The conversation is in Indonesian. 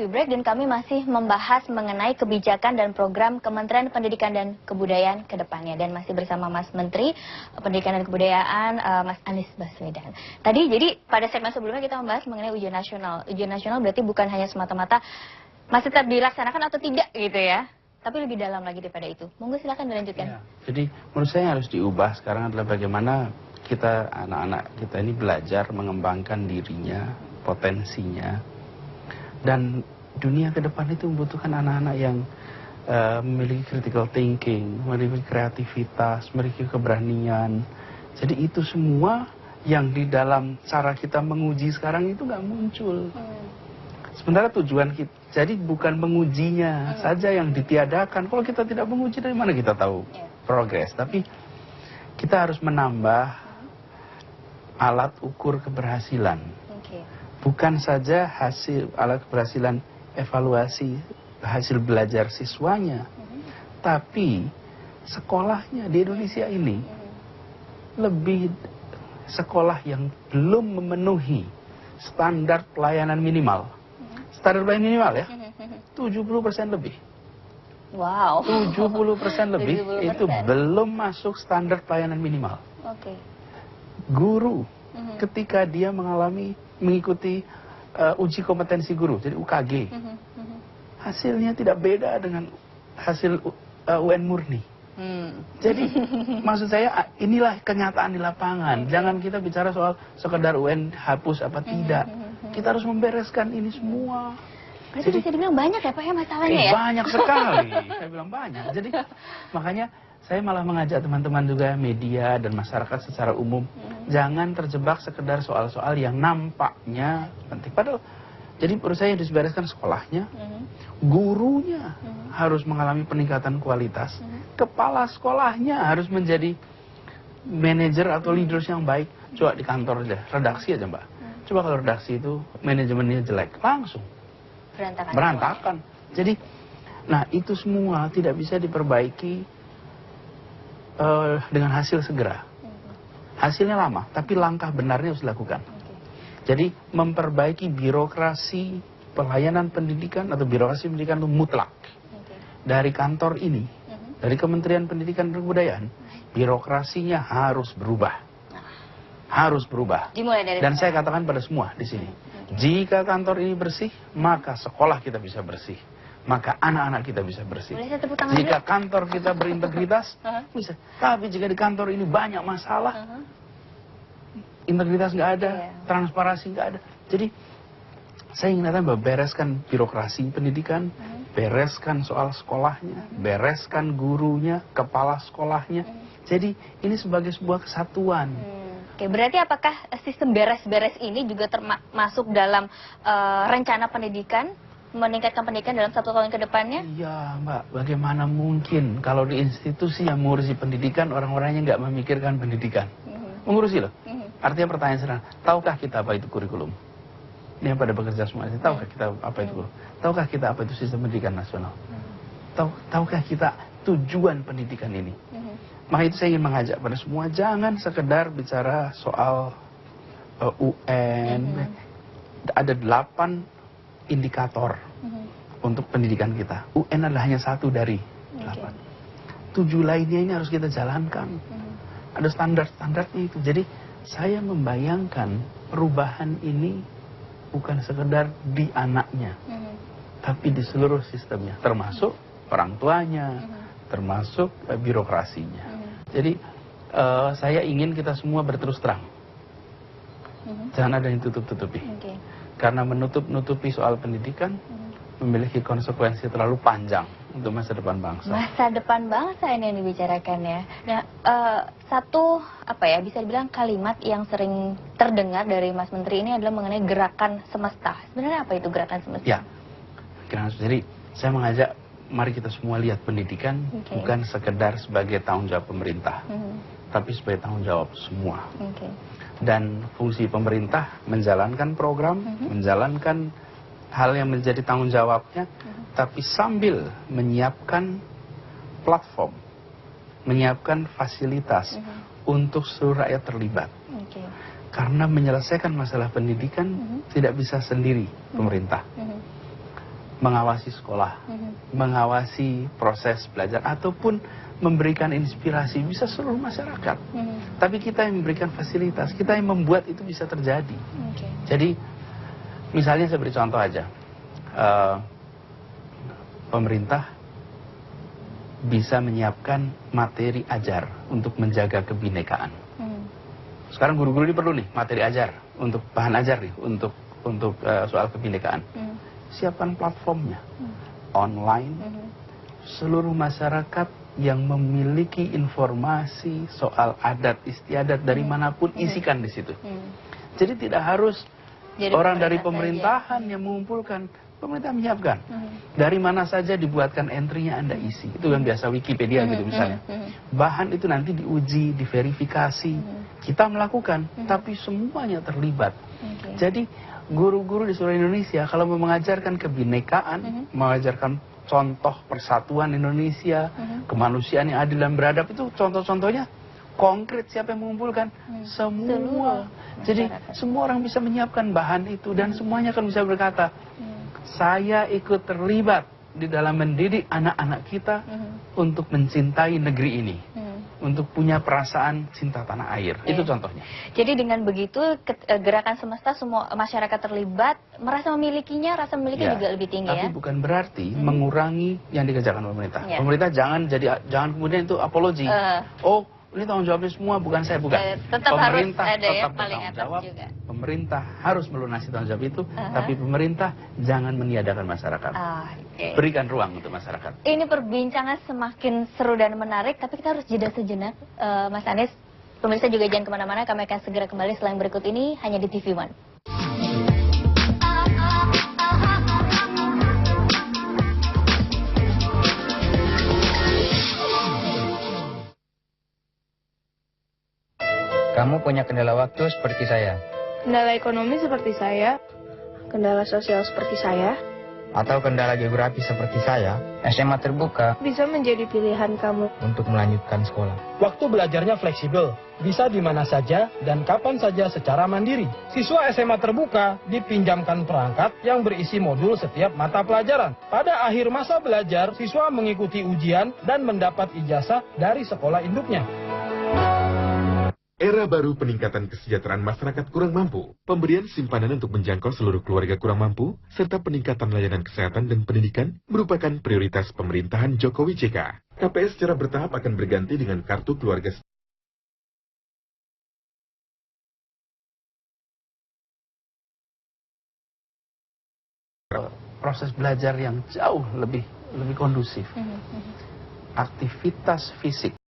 Coffee Break dan kami masih membahas mengenai kebijakan dan program Kementerian Pendidikan dan Kebudayaan ke depannya. Dan masih bersama Mas Menteri Pendidikan dan Kebudayaan, Mas Anies Baswedan. Tadi jadi pada segmen sebelumnya kita membahas mengenai ujian nasional. Ujian nasional berarti bukan hanya semata-mata masih tetap dilaksanakan atau tidak gitu ya. Tapi lebih dalam lagi daripada itu. Monggo silakan dilanjutkan. Ya, jadi menurut saya yang harus diubah sekarang adalah bagaimana kita, anak-anak kita ini belajar mengembangkan dirinya, potensinya. Dan dunia ke depan itu membutuhkan anak-anak yang memiliki critical thinking, memiliki kreativitas, memiliki keberanian. Jadi itu semua yang di dalam cara kita menguji sekarang itu nggak muncul. Sementara tujuan kita, jadi bukan mengujinya saja yang ditiadakan. Kalau kita tidak menguji, dari mana kita tahu progres? Tapi kita harus menambah alat ukur keberhasilan. Bukan saja hasil alat keberhasilan evaluasi hasil belajar siswanya, tapi sekolahnya di Indonesia ini lebih sekolah yang belum memenuhi standar pelayanan minimal. Standar pelayanan minimal ya, 70% lebih. Wow. 70% lebih 70%. Itu belum masuk standar pelayanan minimal. Oke. Guru ketika dia mengikuti uji kompetensi guru, jadi UKG, hasilnya tidak beda dengan hasil UN murni. Jadi maksud saya inilah kenyataan di lapangan. Jangan kita bicara soal sekedar UN hapus apa tidak. Kita harus membereskan ini semua. Berarti jadi, bisa dibilang banyak ya Pak ya masalahnya ya? Banyak sekali, saya bilang banyak. Jadi makanya saya malah mengajak teman-teman juga media dan masyarakat secara umum, jangan terjebak sekedar soal-soal yang nampaknya penting. Padahal, jadi menurut saya yang dibereskan sekolahnya, gurunya harus mengalami peningkatan kualitas, kepala sekolahnya harus menjadi manajer atau leaders yang baik. Coba di kantor aja, redaksi aja Mbak. Coba kalau redaksi itu manajemennya jelek, langsung berantakan. Jadi, nah itu semua tidak bisa diperbaiki dengan hasil segera. Hasilnya lama, tapi langkah benarnya harus dilakukan. Jadi memperbaiki birokrasi pelayanan pendidikan atau birokrasi pendidikan itu mutlak. Dari kantor ini, dari Kementerian Pendidikan dan Kebudayaan, birokrasinya harus berubah. Harus berubah. Dan saya katakan pada semua di sini, jika kantor ini bersih, maka sekolah kita bisa bersih. Maka anak-anak kita bisa bersih. Jika kantor kita berintegritas, bisa. Tapi jika di kantor ini banyak masalah, integritas nggak ada, transparansi nggak ada. Jadi saya ingin katakan bahwa bereskan birokrasi pendidikan, bereskan soal sekolahnya, bereskan gurunya, kepala sekolahnya. Jadi ini sebagai sebuah kesatuan. Oke, berarti apakah sistem beres-beres ini juga termasuk dalam rencana pendidikan? Meningkatkan pendidikan dalam 1 tahun ke depannya? Iya Mbak, bagaimana mungkin kalau di institusi yang mengurusi pendidikan, orang-orangnya nggak memikirkan pendidikan. Mengurusi loh. Artinya pertanyaan sederhana, tahukah kita apa itu kurikulum? Ini yang pada bekerja semua, tahukah kita apa itu kurikulum? Tahukah kita apa itu sistem pendidikan nasional? Tahukah kita tujuan pendidikan ini? Maka itu saya ingin mengajak pada semua, jangan sekedar bicara soal UN. Ada 8 indikator untuk pendidikan kita. UN adalah hanya 1 dari 8. 7 lainnya ini harus kita jalankan. Ada standar-standarnya itu. Jadi saya membayangkan perubahan ini bukan sekedar di anaknya, tapi di seluruh sistemnya, termasuk orang tuanya, termasuk birokrasinya. Jadi saya ingin kita semua berterus terang. Jangan ada yang tutup-tutupi. Karena menutup-nutupi soal pendidikan memiliki konsekuensi terlalu panjang untuk masa depan bangsa. Masa depan bangsa ini yang dibicarakan ya. Nah, satu bisa dibilang kalimat yang sering terdengar dari Mas Menteri ini adalah mengenai gerakan semesta. Sebenarnya apa itu gerakan semesta? Ya, jadi saya mengajak mari kita semua lihat pendidikan bukan sekedar sebagai tanggung jawab pemerintah, tapi sebagai tanggung jawab semua. Dan fungsi pemerintah menjalankan program, menjalankan hal yang menjadi tanggung jawabnya, tapi sambil menyiapkan platform, menyiapkan fasilitas untuk seluruh rakyat terlibat. Karena menyelesaikan masalah pendidikan tidak bisa sendiri pemerintah. mengawasi sekolah, mengawasi proses belajar, ataupun memberikan inspirasi, bisa seluruh masyarakat. Tapi kita yang memberikan fasilitas, kita yang membuat itu bisa terjadi. Jadi, misalnya saya beri contoh aja. Pemerintah bisa menyiapkan materi ajar untuk menjaga kebinekaan. Sekarang guru-guru ini perlu nih materi ajar untuk bahan ajar nih untuk soal kebinekaan. Siapkan platformnya online. Seluruh masyarakat yang memiliki informasi soal adat istiadat dari manapun isikan di situ. Jadi tidak harus orang dari pemerintahan yang mengumpulkan. Pemerintah menyiapkan. Dari mana saja dibuatkan entry-nya Anda isi. Itu yang biasa Wikipedia gitu misalnya. Bahan itu nanti diuji, diverifikasi. Kita melakukan, tapi semuanya terlibat. Jadi guru-guru di seluruh Indonesia kalau mau mengajarkan kebinekaan, mengajarkan contoh persatuan Indonesia, kemanusiaan yang adil dan beradab, itu contoh-contohnya konkret. Siapa yang mengumpulkan? Semua. Jadi semua orang bisa menyiapkan bahan itu dan semuanya akan bisa berkata, saya ikut terlibat di dalam mendidik anak-anak kita untuk mencintai negeri ini, untuk punya perasaan cinta tanah air. Itu contohnya. Jadi dengan begitu gerakan semesta, semua masyarakat terlibat, merasa memilikinya, rasa memiliki juga lebih tinggi. Tapi bukan berarti mengurangi yang dikerjakan pemerintah. Pemerintah jangan kemudian itu apologi. Oh, ini tanggung jawabnya semua, bukan saya, bukan. Tetap pemerintah harus ada tetap yang paling bertanggung atas jawab. juga. Pemerintah harus melunasi tanggung jawab itu, tapi pemerintah jangan meniadakan masyarakat. Berikan ruang untuk masyarakat. Ini perbincangan semakin seru dan menarik, tapi kita harus jeda sejenak, Mas Anies. Pemirsa juga jangan kemana-mana, kami akan segera kembali setelah yang berikut ini hanya di TV One. Kamu punya kendala waktu seperti saya, Kendala ekonomi seperti saya, kendala sosial seperti saya, atau kendala geografi seperti saya, SMA terbuka bisa menjadi pilihan kamu. untuk melanjutkan sekolah. Waktu belajarnya fleksibel, bisa di mana saja dan kapan saja secara mandiri. Siswa SMA terbuka dipinjamkan perangkat yang berisi modul setiap mata pelajaran. Pada akhir masa belajar, siswa mengikuti ujian dan mendapat ijazah dari sekolah induknya. Era baru peningkatan kesejahteraan masyarakat kurang mampu, pemberian simpanan untuk menjangkau seluruh keluarga kurang mampu, serta peningkatan layanan kesehatan dan pendidikan merupakan prioritas pemerintahan Jokowi JK. KPS secara bertahap akan berganti dengan kartu keluarga. Proses belajar yang jauh lebih kondusif. Aktivitas fisik